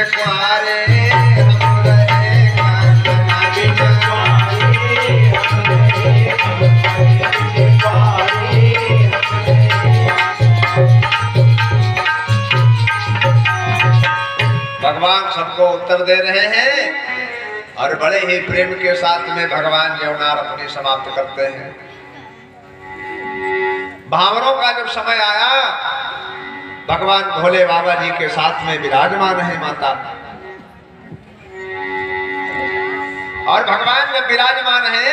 कुआरे हम रहेगा तना बिन भगवान सबको उत्तर दे रहे हैं और बड़े ही प्रेम के साथ में भगवान यवनार अपनी समाप्त करते हैं। भावरों का जब समय आया, भगवान भोले बाबा जी के साथ में विराजमान है माता, और भगवान जब विराजमान है,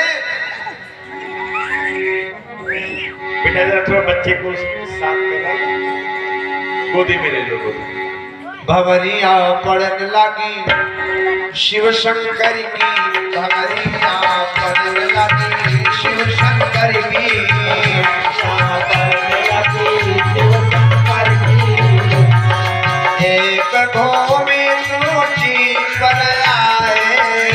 बेटा जरा थोड़ा बच्चे को साथ में गोदी में ले लो, गोदी। भवरिया पड़न लगी शिव शंकर की, भवरिया पड़न लगी शिव शंकर की, एक भूमि सूची पर आए,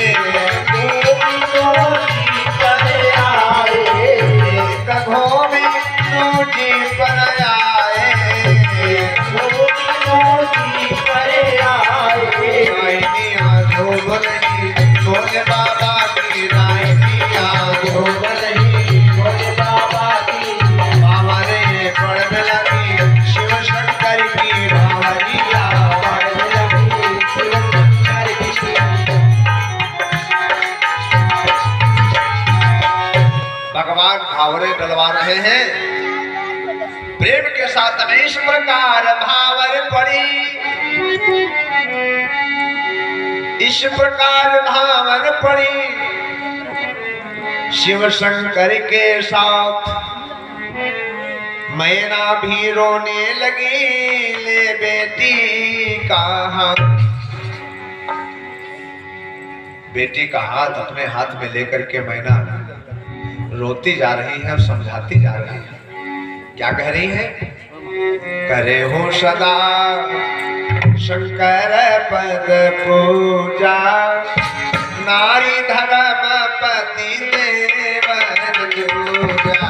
एक भूमि सूची पर आए, भोले बाबा की रानिया भोले बाबा की, बाबा रे पड़न लगी शिव शंकर की, भावरिया पड़न लगी शिव शंकर की। भगवान भावरे डलवा रहे हैं, प्रेम के साथ में इस प्रकार भावर पड़ी, इस प्रकार भावर पड़ी शिव शंकर के साथ। मैना भी रोने लगी, ले बेटी का हाथ, बेटी का हाथ अपने हाथ में लेकर के मैना रोती जा रही है और समझाती जा रही है। क्या कह रही है? करे हो सदा शंकर पद पूजा, नारी धर्म पति देवन दूजा।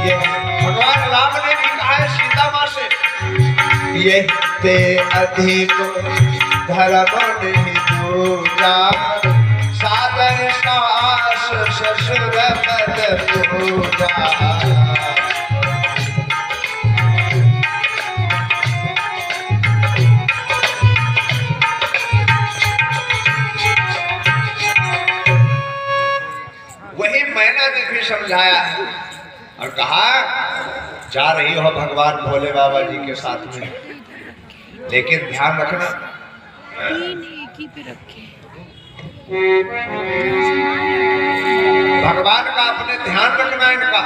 ये भगवान राम ने भी कहा है सीता माँ से, ये ते अधिक धर्म नहीं दूजा, सादर सास ससुर पद पूजा। वही मैना ने भी समझाया है और कहा जा रही हो भगवान भोले बाबा जी के साथ में, लेकिन ध्यान रखना भगवान का अपने ध्यान रखना इनका।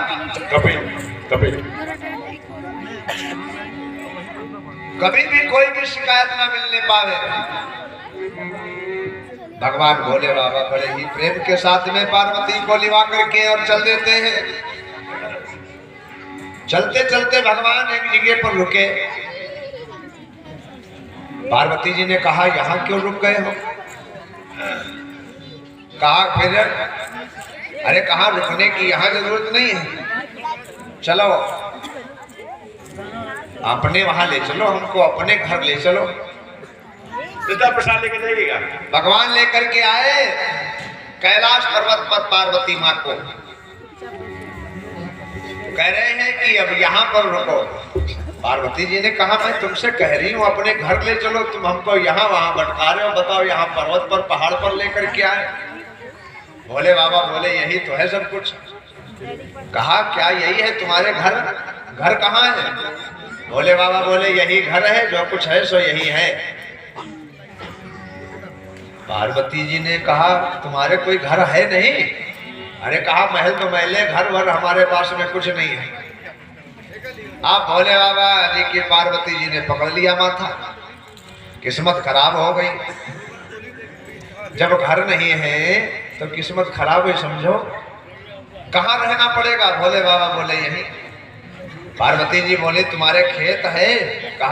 कभी भी कोई भी शिकायत ना मिलने पावे। भगवान भोले बाबा बड़े ही प्रेम के साथ में पार्वती को लिवा करके और चल देते हैं। चलते चलते भगवान एक जगह पर रुके। पार्वती जी ने कहा यहाँ क्यों रुक गए हो? कहा फिर अरे कहाँ रुकने की यहाँ जरूरत नहीं है, चलो अपने वहां ले चलो, हमको अपने घर ले चलो। प्रसाद लेके जाइएगा। भगवान लेकर के आए कैलाश पर्वत पर पार्वती माँ को, कह रहे हैं कि अब यहाँ पर रुको। पार्वती जी ने कहा मैं तुमसे कह रही हूँ अपने घर ले चलो, तुम हमको यहाँ वहां भटका रहे हो, बताओ यहाँ पर्वत पर पहाड़ पर लेकर के आए। भोले बाबा बोले यही तो है सब कुछ। कहा क्या यही है तुम्हारे घर? घर कहाँ है? भोले बाबा बोले यही घर है, जो कुछ है सो यही है। पार्वती जी ने कहा तुम्हारे कोई घर है नहीं? अरे कहा महल तो महले, घर वर हमारे पास में कुछ नहीं है। आप भोले बाबा जी की पार्वती जी ने पकड़ लिया माथा, किस्मत खराब हो गई। जब घर नहीं है तो किस्मत खराब हुई समझो। कहाँ रहना पड़ेगा? भोले बाबा बोले यहीं। पार्वती जी बोले तुम्हारे खेत है? कहा